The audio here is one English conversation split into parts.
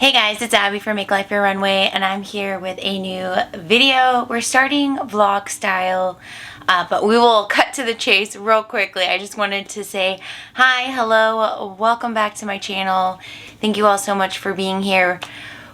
Hey guys, it's Abby from Make Life Your Runway, and I'm here with a new video. We're starting vlog style, but we will cut to the chase real quickly. I just wanted to say hi, hello, welcome back to my channel. Thank you all so much for being here.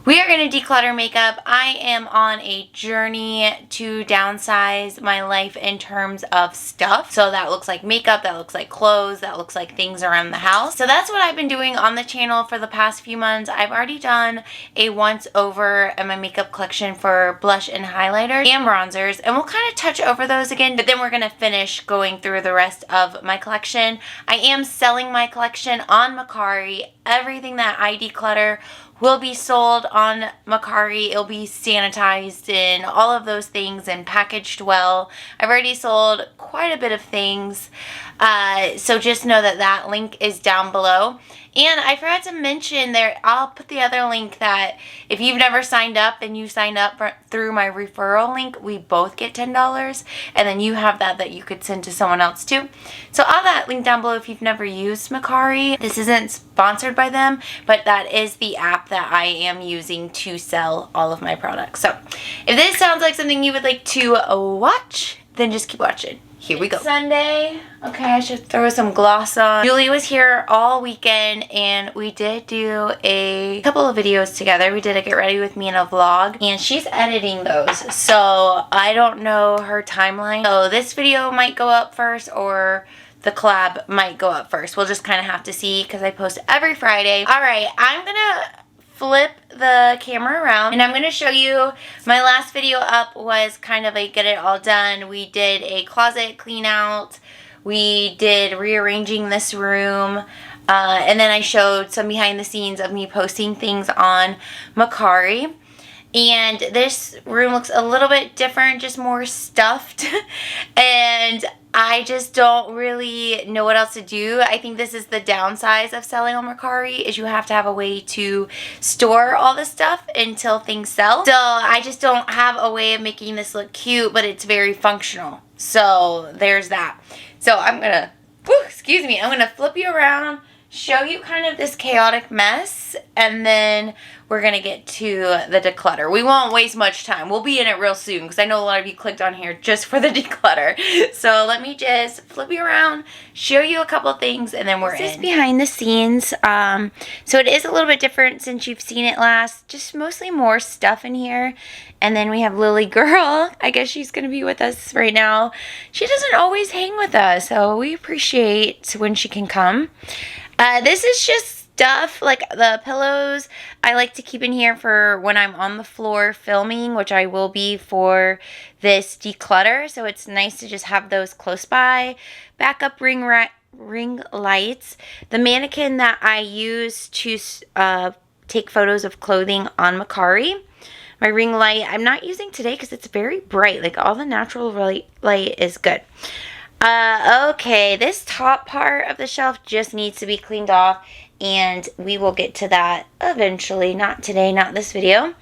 We are going to declutter makeup. I am on a journey to downsize my life in terms of stuff. So that looks like makeup, that looks like clothes, that looks like things around the house. So that's what I've been doing on the channel for the past few months. I've already done a once over in my makeup collection for blush and highlighters and bronzers. And we'll kind of touch over those again, but then we're going to finish going through the rest of my collection. I am selling my collection on Mercari. Everything that I declutter will be sold on Mercari. It'll be sanitized and all of those things and packaged well. I've already sold quite a bit of things, so just know that that link is down below. And I forgot to mention there, I'll put the other link that if you've never signed up and you sign up through my referral link, we both get $10. And then you have that you could send to someone else too. So I'll have that link down below if you've never used Mercari. This isn't sponsored by them, but that is the app that I am using to sell all of my products. So if this sounds like something you would like to watch, then just keep watching. Here we go. Sunday. Okay, I should throw some gloss on. Julie was here all weekend and we did do a couple of videos together. We did a get ready with me in a vlog and she's editing those. So I don't know her timeline. So this video might go up first or the collab might go up first. We'll just kind of have to see because I post every Friday. All right, I'm gonna flip the camera around and I'm going to show you. My last video up was kind of a get it all done. We did a closet clean out, we did rearranging this room, and then I showed some behind the scenes of me posting things on Mercari. And this room looks a little bit different, just more stuffed. And I just don't really know what else to do. I think this is the downside of selling on Mercari, is you have to have a way to store all this stuff until things sell. So I just don't have a way of making this look cute, but it's very functional. So there's that. So I'm gonna, I'm gonna flip you around, show you kind of this chaotic mess, and then we're gonna get to the declutter. We won't waste much time. We'll be in it real soon because I know a lot of you clicked on here just for the declutter. So let me just flip you around, show you a couple things, and then we're in. This is behind the scenes. So it is a little bit different since you've seen it last. Just mostly more stuff in here. And then we have Lily Girl. I guess she's gonna be with us right now. She doesn't always hang with us, so we appreciate when she can come. This is just stuff like the pillows I like to keep in here for when I'm on the floor filming, which I will be for this declutter. So it's nice to just have those close by. Backup ring lights. The mannequin that I use to take photos of clothing on Mercari. My ring light I'm not using today because it's very bright. Like all the natural light is good. Okay, this top part of the shelf just needs to be cleaned off, and we will get to that eventually. Not today, not this video.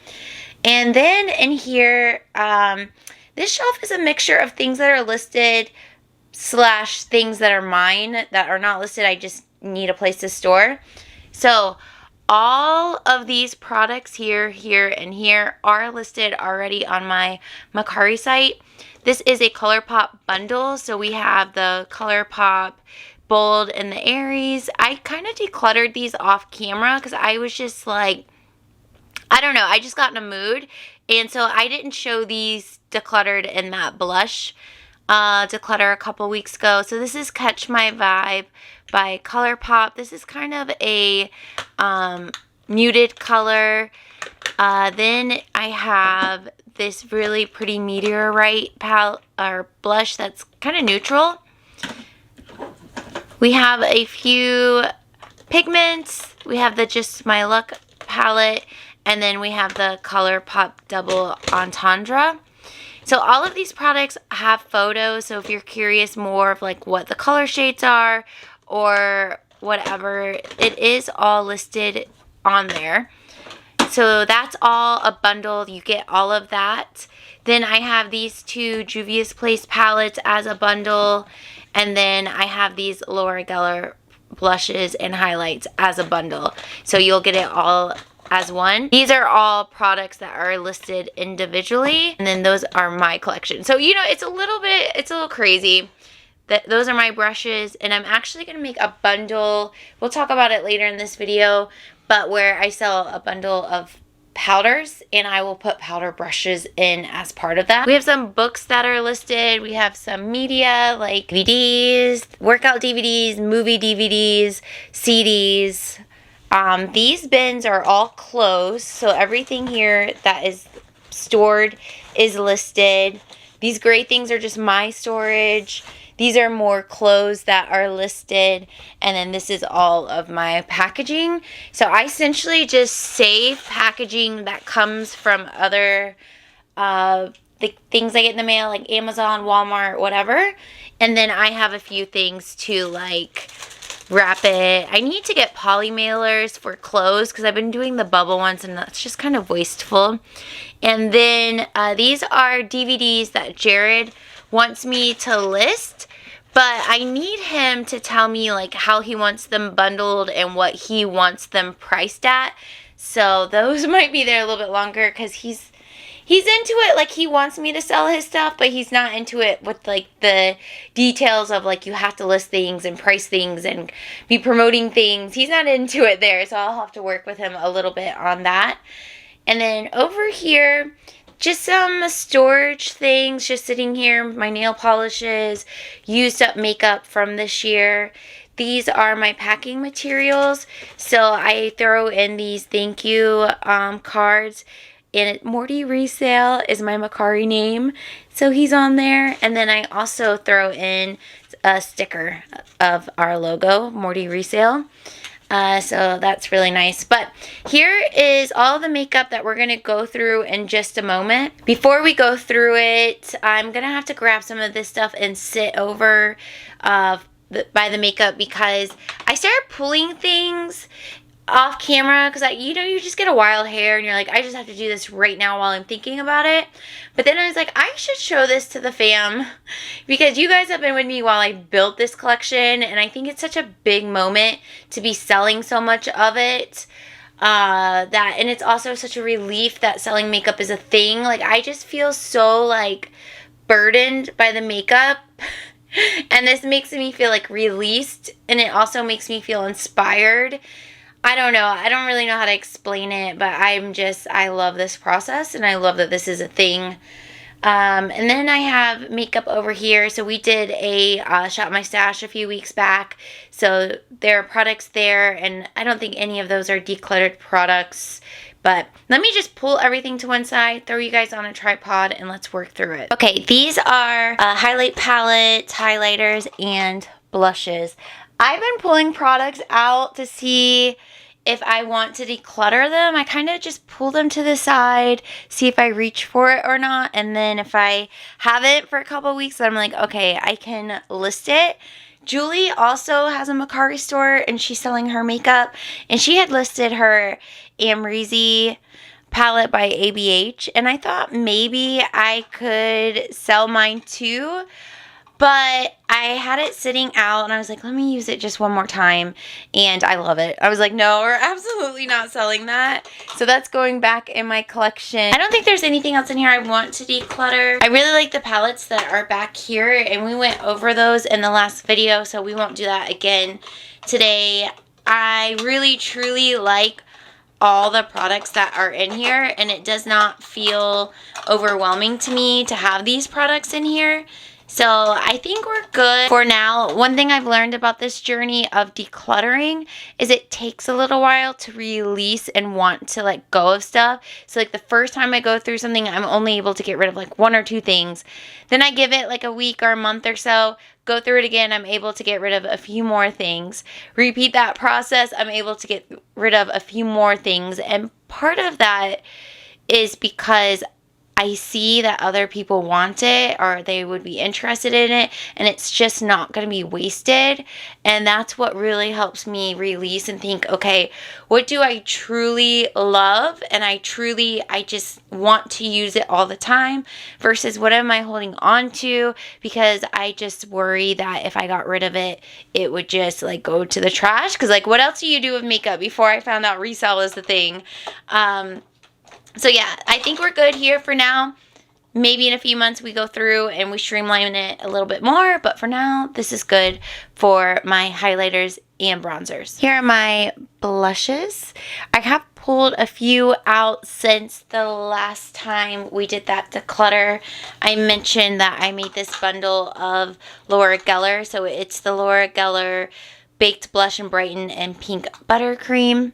And then in here, this shelf is a mixture of things that are listed / things that are mine that are not listed. I just need a place to store. So all of these products here, and here are listed already on my Mercari site. This is a ColourPop bundle, so we have the ColourPop Bold and the Aries. I kind of decluttered these off camera because I was just like, I don't know, I just got in a mood. And so I didn't show these decluttered in that blush declutter a couple weeks ago. So this is Catch My Vibe by ColourPop. This is kind of a muted color. Then I have this really pretty Meteorite palette or blush that's kind of neutral. We have a few pigments. We have the Just My Look palette, and then we have the ColourPop Double Entendre. So all of these products have photos, so if you're curious more of like what the color shades are or whatever, it is all listed on there. So that's all a bundle. You get all of that. Then I have these two Juvia's Place palettes as a bundle. And then I have these Laura Geller blushes and highlights as a bundle. So you'll get it all as one. These are all products that are listed individually, and then those are my collection. So, you know, it's a little crazy. Those are my brushes, and I'm actually going to make a bundle. We'll talk about it later in this video, but where I sell a bundle of powders, and I will put powder brushes in as part of that. We have some books that are listed. We have some media like DVDs, workout DVDs, movie DVDs, CDs. These bins are all closed, so everything here that is stored is listed. These gray things are just my storage. These are more clothes that are listed, and then this is all of my packaging. So I essentially just save packaging that comes from other the things I get in the mail, like Amazon, Walmart, whatever. And then I have a few things to like wrap it. I need to get poly mailers for clothes because I've been doing the bubble ones, and that's just kind of wasteful. And then these are DVDs that Jared wants me to list, but I need him to tell me like how he wants them bundled and what he wants them priced at. So those might be there a little bit longer because he's into it. Like, he wants me to sell his stuff, but he's not into it with like the details of like you have to list things and price things and be promoting things. He's not into it there, so I'll have to work with him a little bit on that. And then over here, just some storage things just sitting here. My nail polishes, used up makeup from this year. These are my packing materials. So I throw in these thank you cards. And Morty Resale is my Mercari name, so he's on there. And then I also throw in a sticker of our logo, Morty Resale. So that's really nice. But here is all the makeup that we're going to go through in just a moment. Before we go through it, I'm going to have to grab some of this stuff and sit over by the makeup because I started pulling things off camera because you just get a wild hair and you're like, I just have to do this right now while I'm thinking about it. But then I was like, I should show this to the fam because you guys have been with me while I built this collection, and I think it's such a big moment to be selling so much of it. And it's also such a relief that selling makeup is a thing. Like, I just feel so like burdened by the makeup. And this makes me feel like released, and it also makes me feel inspired. I don't know. I don't really know how to explain it, but I love this process, and I love that this is a thing. And then I have makeup over here. So we did a Shop My Stash a few weeks back. So there are products there, and I don't think any of those are decluttered products. But let me just pull everything to one side, throw you guys on a tripod, and let's work through it. Okay, these are highlight palettes, highlighters, and blushes. I've been pulling products out to see if I want to declutter them. I kind of just pull them to the side, see if I reach for it or not. And then if I haven't for a couple weeks, then I'm like, okay, I can list it. Julie also has a Mercari store, and she's selling her makeup. And she had listed her Amrezy palette by ABH. And I thought maybe I could sell mine too. But I had it sitting out, and I was like, let me use it just one more time, and I love it. I was like, no, we're absolutely not selling that. So that's going back in my collection. I don't think there's anything else in here I want to declutter. I really like the palettes that are back here, and we went over those in the last video, so we won't do that again today. I really, truly like all the products that are in here, and it does not feel overwhelming to me to have these products in here. So I think we're good for now. One thing I've learned about this journey of decluttering is it takes a little while to release and want to let go of stuff. So like the first time I go through something, I'm only able to get rid of like one or two things. Then I give it like a week or a month or so, go through it again, I'm able to get rid of a few more things. Repeat that process, I'm able to get rid of a few more things. And part of that is because I see that other people want it or they would be interested in it, and it's just not going to be wasted. And that's what really helps me release and think, okay, what do I truly love? And I just want to use it all the time versus what am I holding on to because I just worry that if I got rid of it, it would just like go to the trash. Because like, what else do you do with makeup? Before I found out resale is the thing. So yeah, I think we're good here for now. Maybe in a few months we go through and we streamline it a little bit more. But for now, this is good for my highlighters and bronzers. Here are my blushes. I have pulled a few out since the last time we did that declutter. I mentioned that I made this bundle of Laura Geller. So it's the Laura Geller Baked Blush and Brighten and Pink Buttercream.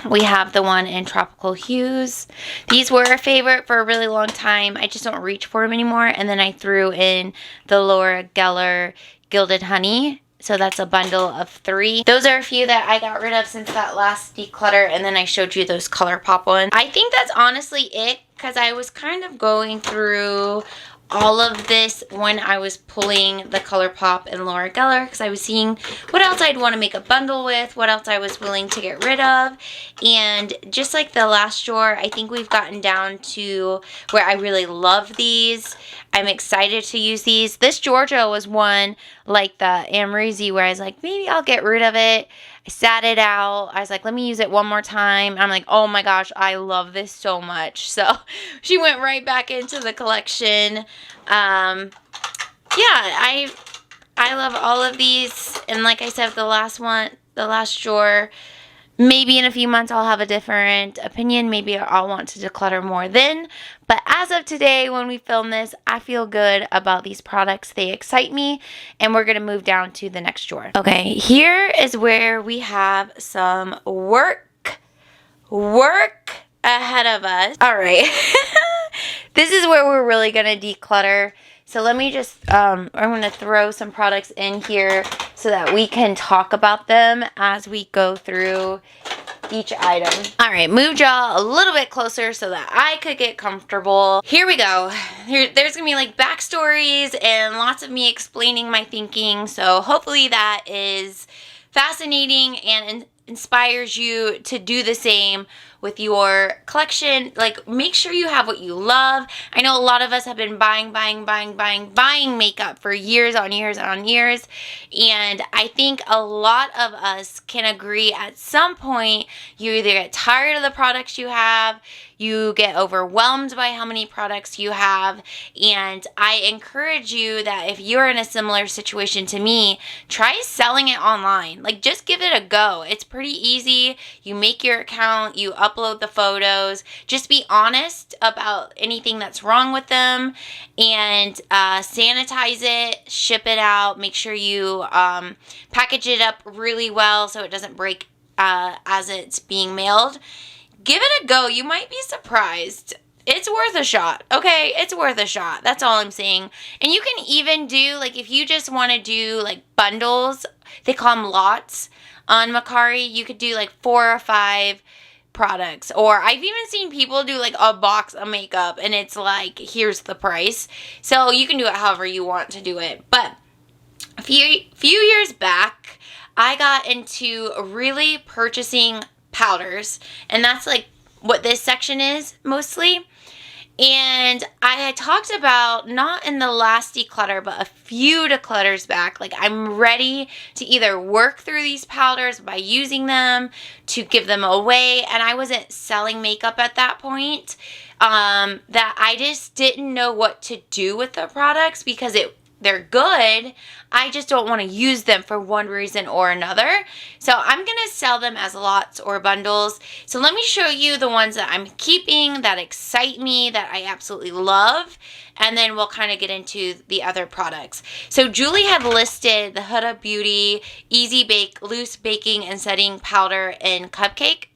We have the one in Tropical Hues. These were a favorite for a really long time. I just don't reach for them anymore. And then I threw in the Laura Geller Gilded Honey. So that's a bundle of 3. Those are a few that I got rid of since that last declutter. And then I showed you those ColourPop ones. I think that's honestly it because I was kind of going through all of this when I was pulling the ColourPop and Laura Geller because I was seeing what else I'd want to make a bundle with, what else I was willing to get rid of. And just like the last drawer, I think we've gotten down to where I really love these. I'm excited to use these. This Georgia was one like the Amrezy where I was like, maybe I'll get rid of it. I sat it out. I was like, let me use it one more time. I'm like, oh my gosh, I love this so much. So she went right back into the collection. Yeah, I love all of these. And like I said, the last drawer, maybe in a few months I'll have a different opinion. Maybe I'll want to declutter more then. But as of today, when we film this, I feel good about these products. They excite me. And we're going to move down to the next drawer. Okay, here is where we have some work ahead of us. All right. This is where we're really going to declutter. So let me just, I'm going to throw some products in here so that we can talk about them as we go through each item. All right, move y'all a little bit closer so that I could get comfortable. Here we go. There's gonna be like backstories and lots of me explaining my thinking. So hopefully that is fascinating and inspires you to do the same with your collection. Like, make sure you have what you love. I know a lot of us have been buying makeup for years on years on years. And I think a lot of us can agree at some point you either get tired of the products you have, you get overwhelmed by how many products you have. And I encourage you that if you're in a similar situation to me, try selling it online. Like, just give it a go. It's pretty easy. You make your account, you upload the photos, just be honest about anything that's wrong with them, and sanitize it, ship it out, make sure you package it up really well so it doesn't break as it's being mailed. Give it a go. You might be surprised. It's worth a shot, okay? It's worth a shot. That's all I'm saying. And you can even do, like, if you just want to do, like, bundles, they call them lots on Mercari. You could do, like, 4 or 5 products. Or I've even seen people do, like, a box of makeup, and it's like, here's the price. So you can do it however you want to do it. But a few years back, I got into really purchasing powders, and that's like what this section is mostly. And I had talked about, not in the last declutter, but a few declutters back, like, I'm ready to either work through these powders by using them, to give them away. And I wasn't selling makeup at that point, that I just didn't know what to do with the products because they're good. I just don't want to use them for one reason or another. So I'm going to sell them as lots or bundles. So let me show you the ones that I'm keeping, that excite me, that I absolutely love. And then we'll kind of get into the other products. So Julie had listed the Huda Beauty Easy Bake Loose Baking and Setting Powder in Cupcake.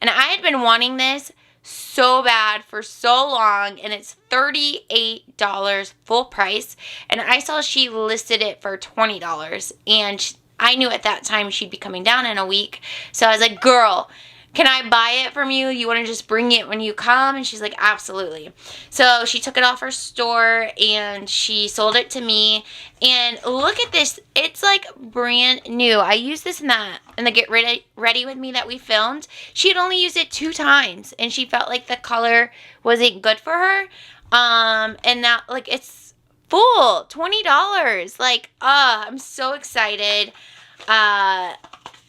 And I had been wanting this so bad for so long, and it's $38 full price, and I saw she listed it for $20, and I knew at that time she'd be coming down in a week, so I was like, girl, can I buy it from you? You want to just bring it when you come? And she's like, absolutely. So she took it off her store and she sold it to me. And look at this. It's like brand new. I used this in the Get Ready With Me that we filmed. She had only used it 2 times and she felt like the color wasn't good for her. And now, like, it's full, $20. Like, I'm so excited.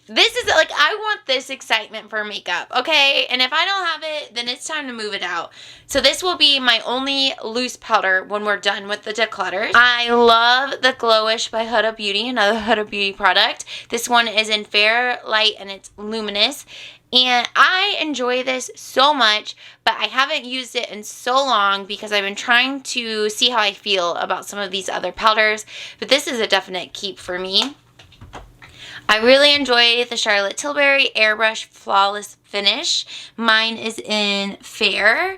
This is, like, I want this excitement for makeup, okay? And if I don't have it, then it's time to move it out. So this will be my only loose powder when we're done with the declutter. I love the Glowish by Huda Beauty, another Huda Beauty product. This one is in Fair Light and it's luminous. And I enjoy this so much, but I haven't used it in so long because I've been trying to see how I feel about some of these other powders. But this is a definite keep for me. I really enjoy the Charlotte Tilbury Airbrush Flawless Finish. Mine is in Fair.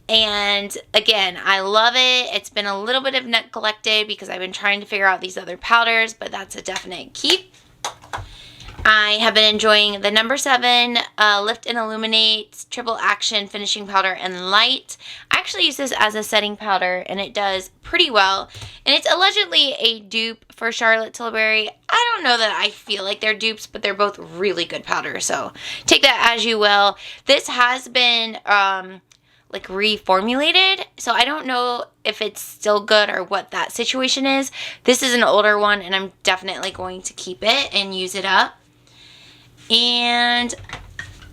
And again, I love it. It's been a little bit of neglected because I've been trying to figure out these other powders, but that's a definite keep. I have been enjoying the number 7 Lift and Illuminate Triple Action Finishing Powder in Light. I actually use this as a setting powder and it does pretty well. And it's allegedly a dupe for Charlotte Tilbury. I don't know that I feel like they're dupes, but they're both really good powders. So take that as you will. This has been like reformulated, so I don't know if it's still good or what that situation is. This is an older one and I'm definitely going to keep it and use it up. And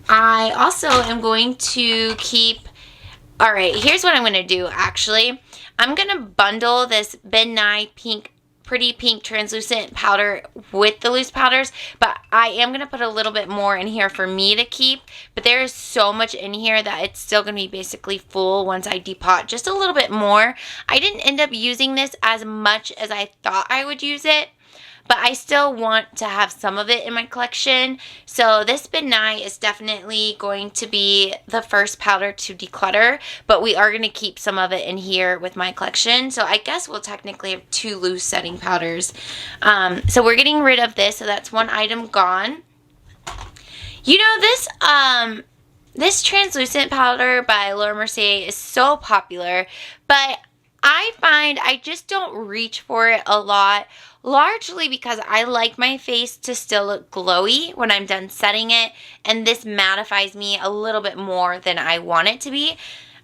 I also am going to keep, all right, here's what I'm going to do actually. I'm going to bundle this Ben Nye Pretty Pink Translucent Powder with the loose powders, but I am going to put a little bit more in here for me to keep, but there is so much in here that it's still going to be basically full once I depot just a little bit more. I didn't end up using this as much as I thought I would use it, but I still want to have some of it in my collection. So this Ben Nye is definitely going to be the first powder to declutter, but we are going to keep some of it in here with my collection. So I guess we'll technically have 2 loose setting powders. So we're getting rid of this, so that's one item gone. You know, this translucent powder by Laura Mercier is so popular, but I find I just don't reach for it a lot, largely because I like my face to still look glowy when I'm done setting it, and this mattifies me a little bit more than I want it to be.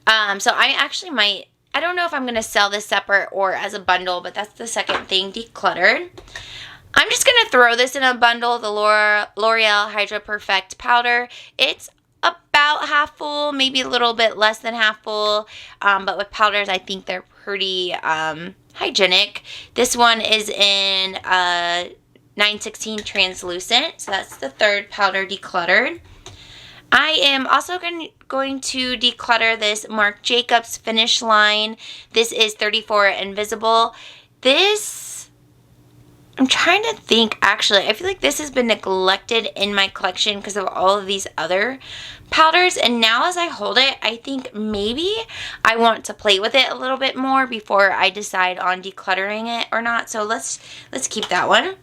So I actually might, I don't know if I'm going to sell this separate or as a bundle, but that's the second thing decluttered. I'm just going to throw this in a bundle, the L'Oreal Hydra Perfect powder. It's about half full, maybe a little bit less than half full, but with powders I think they're pretty hygienic. This one is in 916 translucent, so that's the third powder decluttered. I am also going to declutter this Marc Jacobs Finish line. This is 34 Invisible. This, I'm trying to think, actually, I feel like this has been neglected in my collection because of all of these other powders, and now as I hold it, I think maybe I want to play with it a little bit more before I decide on decluttering it or not. So let's keep that one.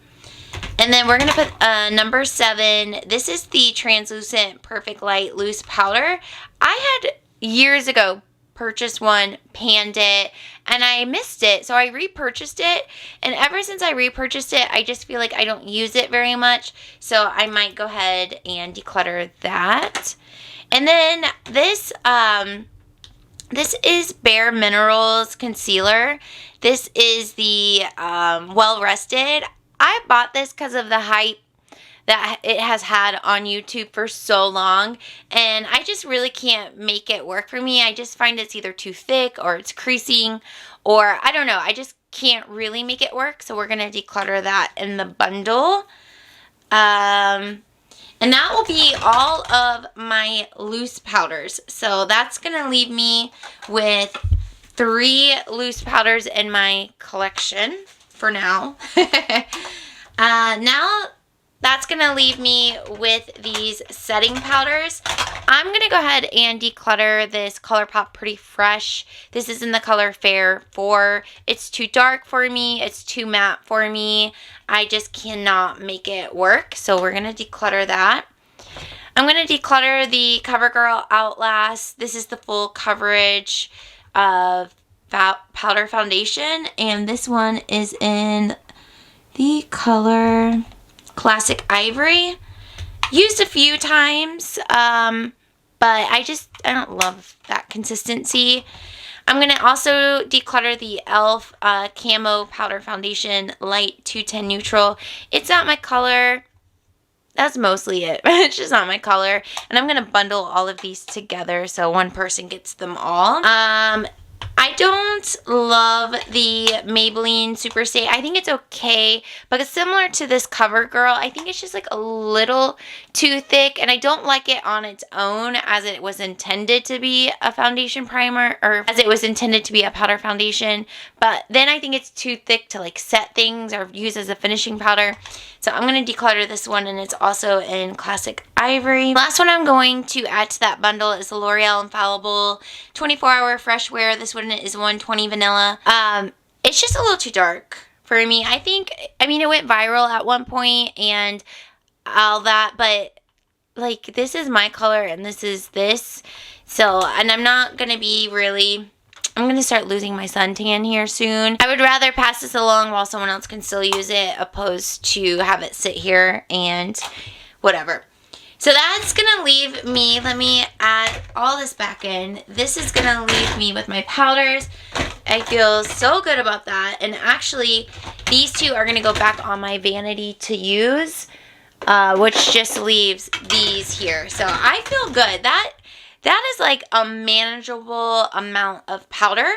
And then we're going to put number 7. This is the Translucent Perfect Light Loose Powder. I had years ago purchased one, panned it, and I missed it, so I repurchased it, and ever since I repurchased it, I just feel like I don't use it very much, so I might go ahead and declutter that. And then this is Bare Minerals Concealer. This is the Well Rested. I bought this because of the hype that it has had on YouTube for so long, and I just really can't make it work for me. I just find it's either too thick or it's creasing, or I don't know. I just can't really make it work, so we're going to declutter that in the bundle. And that will be all of my loose powders. So that's going to leave me with 3 loose powders in my collection for now. Now that's going to leave me with these setting powders. I'm going to go ahead and declutter this ColourPop Pretty Fresh. This is in the color Fair 4. It's too dark for me. It's too matte for me. I just cannot make it work. So we're going to declutter that. I'm going to declutter the CoverGirl Outlast. This is the full coverage of powder foundation, and this one is in the color Classic Ivory. Used a few times, but I don't love that consistency. I'm going to also declutter the e.l.f. Camo Powder Foundation Light 210 Neutral. It's not my color. That's mostly it. It's just not my color. And I'm going to bundle all of these together so one person gets them all. I don't love the Maybelline Super Stay. I think it's okay, but it's similar to this CoverGirl. I think it's just like a little too thick, and I don't like it on its own as it was intended to be a foundation primer, or as it was intended to be a powder foundation. But then I think it's too thick to like set things or use as a finishing powder. So I'm going to declutter this one, and it's also in Classic Ivory. Last one I'm going to add to that bundle is the L'Oreal Infallible 24-Hour Fresh Wear. This one is 120 Vanilla. It's just a little too dark for me. I mean, it went viral at one point and all that, but like this is my color and this is this. So, and I'm not going to be really... I'm going to start losing my suntan here soon. I would rather pass this along while someone else can still use it, opposed to have it sit here and whatever. So that's going to leave me, let me add all this back in. This is going to leave me with my powders. I feel so good about that. And actually, these two are going to go back on my vanity to use, which just leaves these here. So I feel good. That is like a manageable amount of powder.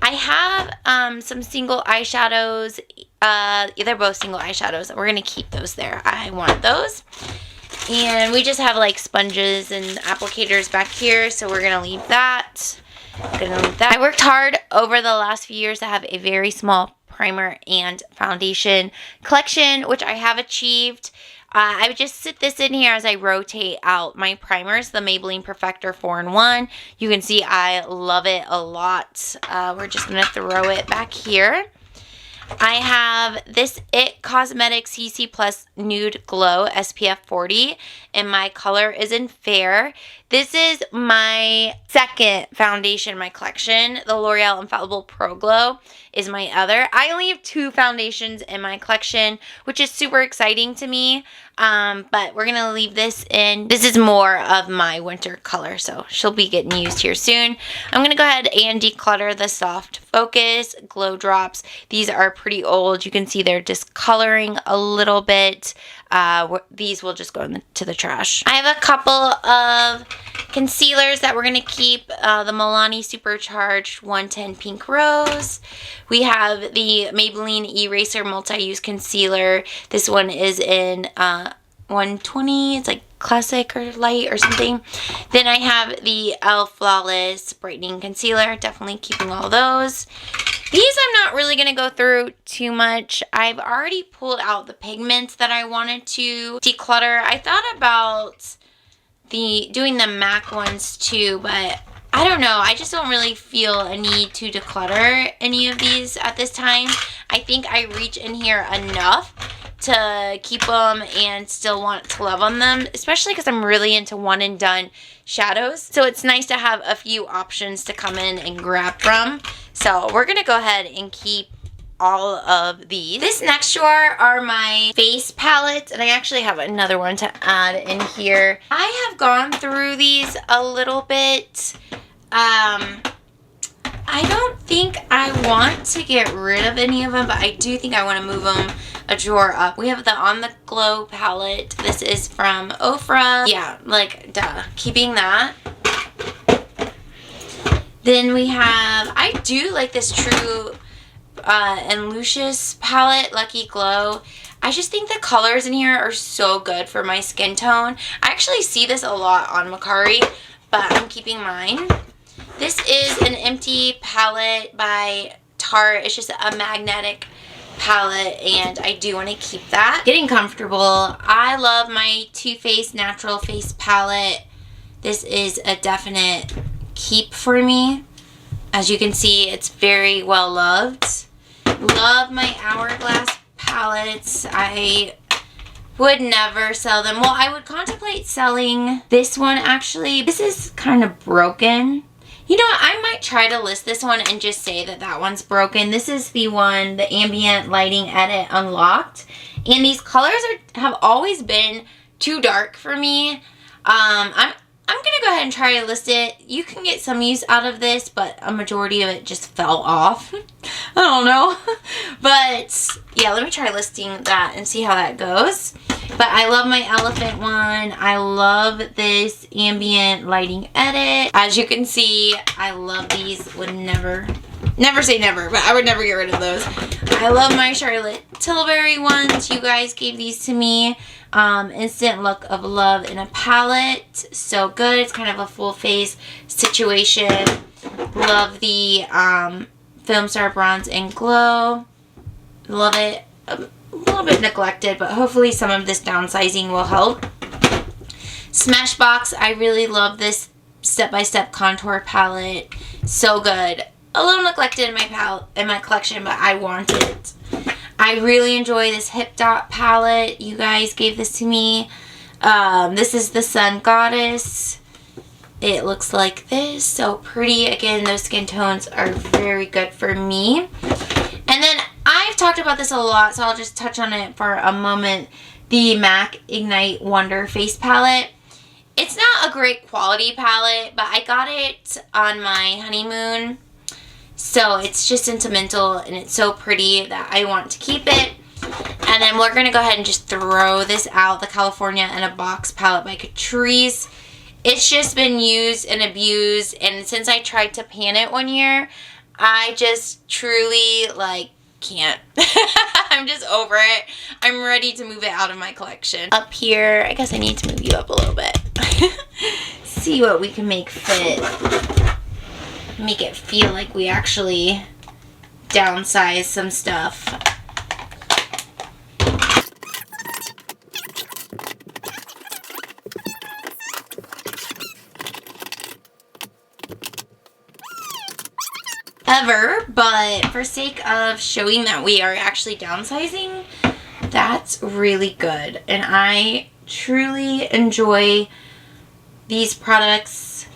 I have some single eyeshadows. They're both single eyeshadows. We're going to keep those there. I want those. And we just have like sponges and applicators back here. So we're going to leave that. I worked hard over the last few years to have a very small primer and foundation collection, which I have achieved. I would just sit this in here as I rotate out my primers, the Maybelline Perfector 4-in-1. You can see I love it a lot. We're just going to throw it back here. I have this IT Cosmetics CC Plus Nude Glow SPF 40, and my color is in Fair. This is my second foundation in my collection. The L'Oreal Infallible Pro Glow is my other. I only have 2 foundations in my collection, which is super exciting to me. But we're going to leave this in. This is more of my winter color, so she'll be getting used here soon. I'm going to go ahead and declutter the Soft Focus Glow Drops. These are pretty old. You can see they're discoloring a little bit. These will just go to the trash. I have a couple of concealers that we're going to keep. The Milani Supercharged 110 Pink Rose. We have the Maybelline Eraser Multi-Use Concealer. This one is in 120. It's like classic or light or something. Then I have the e.l.f. Flawless Brightening Concealer. Definitely keeping all those. These I'm not really going to go through too much. I've already pulled out the pigments that I wanted to declutter. I thought about doing the MAC ones too, but I don't know. I just don't really feel a need to declutter any of these at this time. I think I reach in here enough to keep them and still want to love on them, especially because I'm really into one and done shadows. So it's nice to have a few options to come in and grab from. So we're going to go ahead and keep all of these. This next drawer are my face palettes, and I actually have another one to add in here. I have gone through these a little bit. I don't think I want to get rid of any of them, but I do think I want to move them a drawer up. We have the On the Glow palette. This is from Ofra. Yeah, like, duh. Keeping that. Then we have, I do like this True and Lucius palette, Lucky Glow. I just think the colors in here are so good for my skin tone. I actually see this a lot on Mercari, but I'm keeping mine. This is an empty palette by Tarte. It's just a magnetic palette, and I do want to keep that. Getting comfortable. I love my Too Faced Natural Face palette. This is a definite keep for me. As you can see, it's very well loved. Love my Hourglass palettes. I Would never sell them. Well, I would contemplate selling this one actually. This is kind of broken. You know what? I might try to list this one and just say that that one's broken. This is the one, the Ambient Lighting Edit Unlocked. And these colors have always been too dark for me. I'm going to go ahead and try to list it. You can get some use out of this, but a majority of it just fell off. I don't know. But yeah, let me try listing that and see how that goes. But I love my elephant one. I love this Ambient Lighting Edit. As you can see, I love these. Would never say never, but I would never get rid of those. I love my Charlotte Tilbury ones. You guys gave these to me. Instant Look of Love in a palette. So good. It's kind of a full face situation. Love the Film Star Bronze and Glow. Love it. A little bit neglected, but hopefully some of this downsizing will help. Smashbox. I really love this step-by-step contour palette. So good. A little neglected in my collection, but I want it. I really enjoy this Hip Dot palette. You guys gave this to me. This is the Sun Goddess. It looks like this. So pretty. Again, those skin tones are very good for me. And then I've talked about this a lot, so I'll just touch on it for a moment. The MAC Ignite Wonder Face Palette. It's not a great quality palette, but I got it on my honeymoon. So it's just sentimental and it's so pretty that I want to keep it. And then we're going to go ahead and just throw this out. The California in a Box palette by Catrice. It's just been used and abused. And since I tried to pan it one year, I just truly can't. I'm just over it. I'm ready to move it out of my collection. Up here, I guess I need to move you up a little bit. See what we can make fit. Make it feel like we actually downsize some stuff. But for sake of showing that we are actually downsizing, that's really good. And I truly enjoy these products.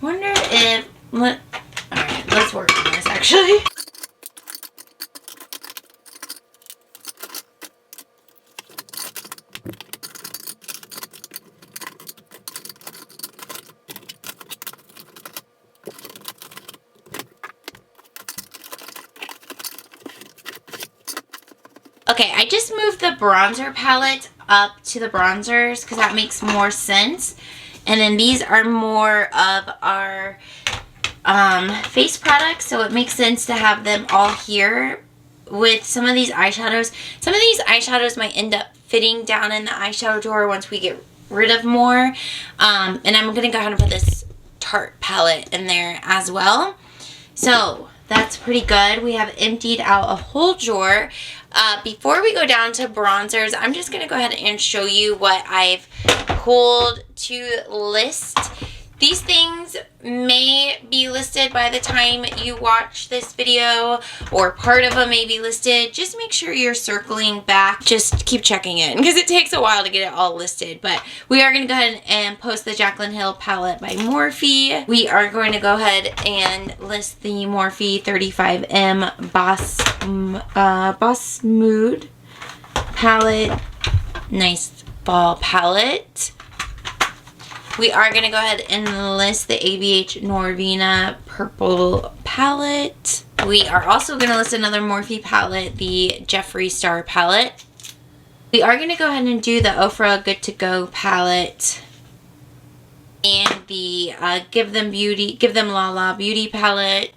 Wonder if... Alright, let's work on this actually. Okay, I just moved the bronzer palette up to the bronzers because that makes more sense. And then these are more of our face products, so it makes sense to have them all here. With some of these eyeshadows, some of these eyeshadows might end up fitting down in the eyeshadow drawer once we get rid of more. And I'm going to go ahead and put this Tarte palette in there as well. So that's pretty good. We have emptied out a whole drawer. Before we go down to bronzers, I'm just going to go ahead and show you what I've pulled to list. These things may be listed by the time you watch this video, or part of them may be listed. Just make sure you're circling back. Just keep checking in because it takes a while to get it all listed. But we are going to go ahead and post the Jaclyn Hill palette by Morphe. We are going to go ahead and list the Morphe 35M Boss Mood palette. Nice fall palette. We are going to go ahead and list the ABH Norvina Purple palette. We are also going to list another Morphe palette, the Jeffree Star palette. We are going to go ahead and do the Ofra Good To Go palette. And the Give Them Lala Beauty palette.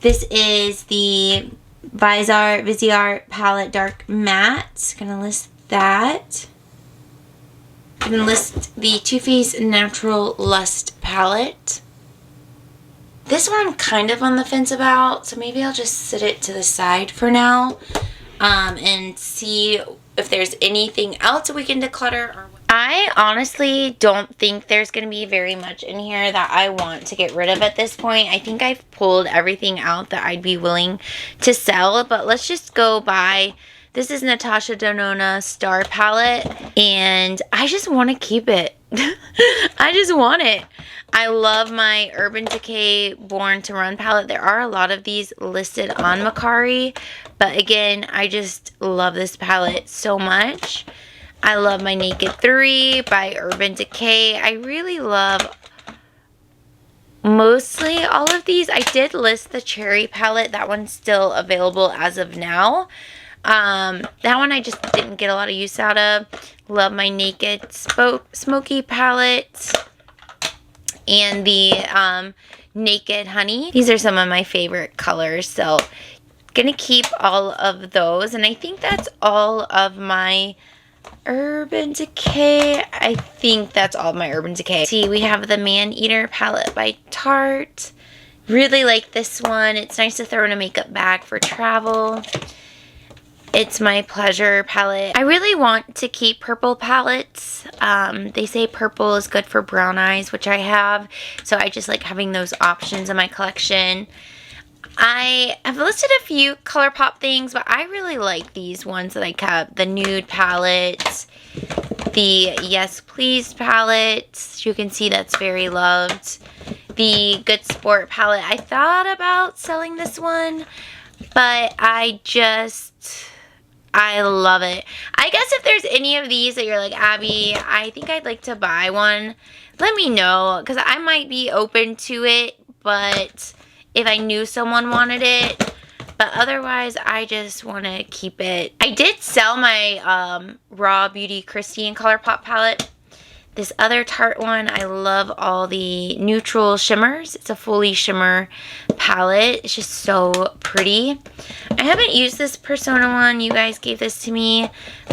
This is the Viseart palette Dark Matte. Going to list that. I'm going to list the Too Faced Natural Lust palette. This one I'm kind of on the fence about, so maybe I'll just sit it to the side for now and see if there's anything else we can declutter. I honestly don't think there's going to be very much in here that I want to get rid of at this point. I think I've pulled everything out that I'd be willing to sell, but let's just go by This is Natasha Denona Star Palette, and I just want to keep it. I just want it. I love my Urban Decay Born to Run palette. There are a lot of these listed on Mercari, but again, I just love this palette so much. I love my Naked 3 by Urban Decay. I really love mostly all of these. I did list the Cherry palette. That one's still available as of now. That one I just didn't get a lot of use out of. Love my Naked Smoky palette and the Naked Honey. These are some of my favorite colors, so gonna keep all of those. And I think that's all of my Urban Decay. I think that's all of my Urban Decay. See, we have the Man Eater palette by Tarte. Really like this one. It's nice to throw in a makeup bag for travel. It's my Pleasure palette. I really want to keep purple palettes. They say purple is good for brown eyes, which I have. So I just like having those options in my collection. I have listed a few ColourPop things, but I really like these ones that I kept. The Nude palette, the Yes Please palette. You can see that's very loved. The Good Sport palette. I thought about selling this one, but I love it. I guess if there's any of these that you're like, Abby, I think I'd like to buy one, let me know, because I might be open to it, but if I knew someone wanted it. But otherwise, I just want to keep it. I did sell my Raw Beauty Christie and ColourPop palette. This other Tarte one, I love all the neutral shimmers. It's a fully shimmer palette. It's just so pretty. I haven't used this Persona one. You guys gave this to me,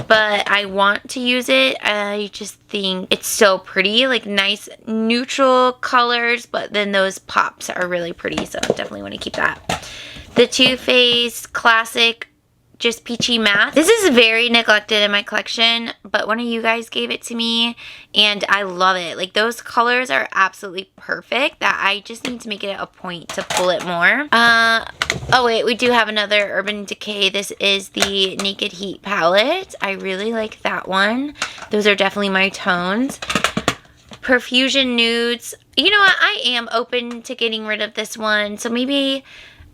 but I want to use it. I just think it's so pretty. Like nice neutral colors, but then those pops are really pretty, so I definitely want to keep that. The Too Faced Classic Just Peachy Matte. This is very neglected in my collection, but one of you guys gave it to me, and I love it. Like, those colors are absolutely perfect that I just need to make it a point to pull it more. Oh wait, we do have another Urban Decay. This is the Naked Heat palette. I really like that one. Those are definitely my tones. Perfusion Nudes. You know what? I am open to getting rid of this one, so maybe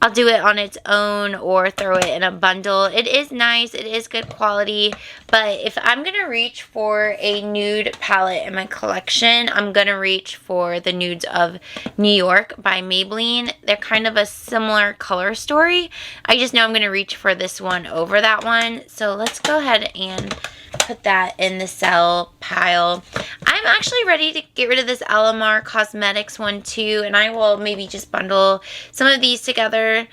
I'll do it on its own or throw it in a bundle. It is nice. It is good quality. But if I'm going to reach for a nude palette in my collection, I'm going to reach for the Nudes of New York by Maybelline. They're kind of a similar color story. I just know I'm going to reach for this one over that one. So let's go ahead and put that in the sell pile. I'm actually ready to get rid of this Alamar Cosmetics one too, and I will maybe just bundle some of these together.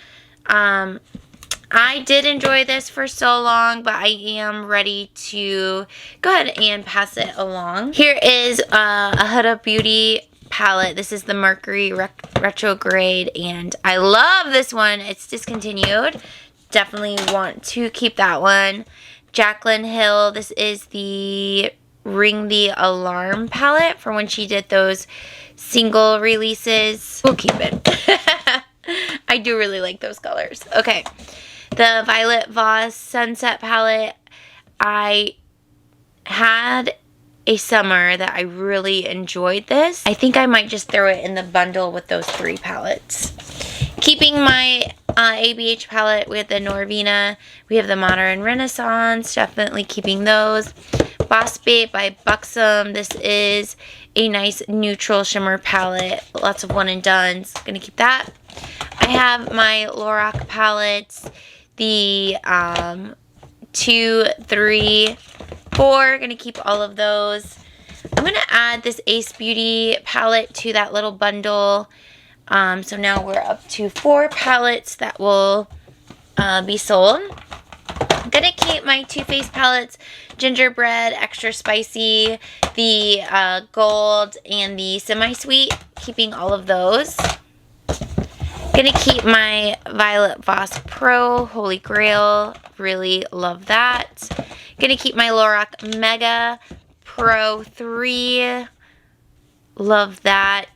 I did enjoy this for so long, but I am ready to go ahead and pass it along. Here is a Huda Beauty palette. This is the Mercury Retrograde, and I love this one. It's discontinued. Definitely want to keep that one. Jaclyn Hill. This is the Ring the Alarm palette for when she did those single releases. We'll keep it. I do really like those colors. Okay. The Violet Voss Sunset palette. I had a summer that I really enjoyed this. I think I might just throw it in the bundle with those 3 palettes. Keeping my ABH palette with the Norvina. We have the Modern Renaissance. Definitely keeping those. Boss Babe by Buxom. This is a nice neutral shimmer palette. Lots of one and dones. Gonna keep that. I have my Lorac palettes. The 2, 3, 4. Gonna keep all of those. I'm gonna add this Ace Beauty palette to that little bundle. So now we're up to 4 palettes that will be sold. I'm gonna keep my Too Faced palettes, Gingerbread, Extra Spicy, the Gold, and the Semi-Sweet. Keeping all of those. Gonna keep my Violet Voss Pro, Holy Grail. Really love that. Gonna keep my Lorac Mega Pro 3. Love that.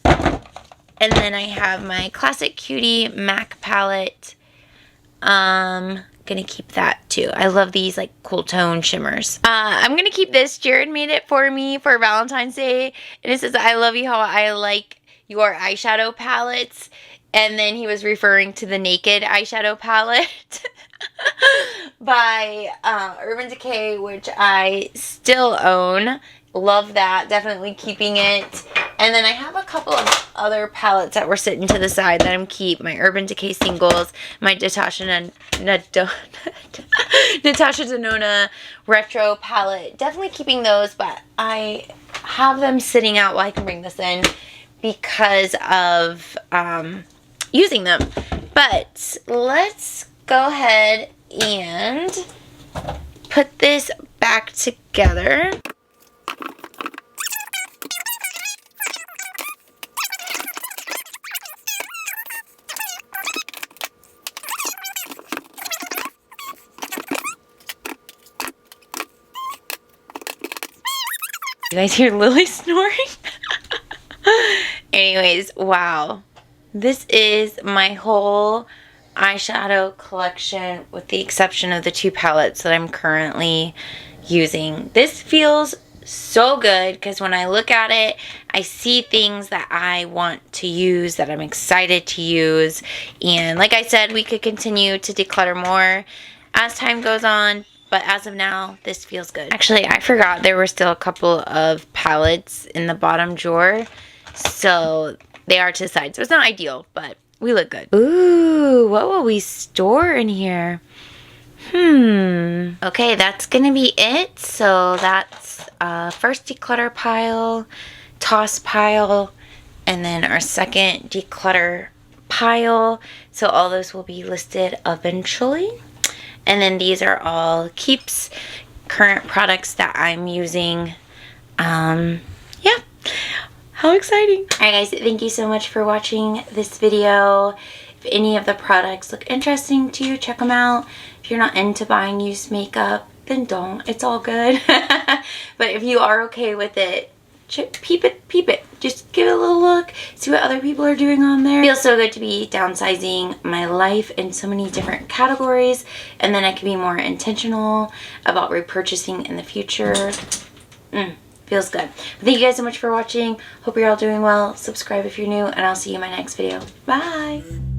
And then I have my Classic Cutie MAC palette. gonna keep that too. I love these like cool tone shimmers. I'm gonna keep this. Jared made it for me for Valentine's Day, and it says, "I love you how I like your eyeshadow palettes." And then he was referring to the Naked eyeshadow palette by Urban Decay, which I still own. Love that. Definitely keeping it. And then I have a couple of other palettes that were sitting to the side that I'm keep. My Urban Decay singles, my Natasha Denona retro palette. Definitely keeping those, but I have them sitting out while I can bring this in because of using them. But let's go ahead and put this back together. You guys hear Lily snoring? Anyways, wow. This is my whole eyeshadow collection with the exception of the 2 palettes that I'm currently using. This feels so good because when I look at it, I see things that I want to use, that I'm excited to use. And like I said, we could continue to declutter more as time goes on. But as of now, this feels good. Actually, I forgot there were still a couple of palettes in the bottom drawer. So they are to the side. So it's not ideal, but we look good. Ooh, what will we store in here? Okay, that's gonna be it. So that's first declutter pile, toss pile, and then our second declutter pile. So all those will be listed eventually. And then these are all keeps, current products that I'm using. Yeah, how exciting. Alright guys, thank you so much for watching this video. If any of the products look interesting to you, check them out. If you're not into buying used makeup, then don't. It's all good. But if you are okay with it, peep it. Just give it a little look, see what other people are doing on there. It feels so good to be downsizing my life in so many different categories, and then I can be more intentional about repurchasing in the future. Feels good. Thank you guys so much for watching. Hope you're all doing well. Subscribe if you're new, and I'll see you in my next video. Bye!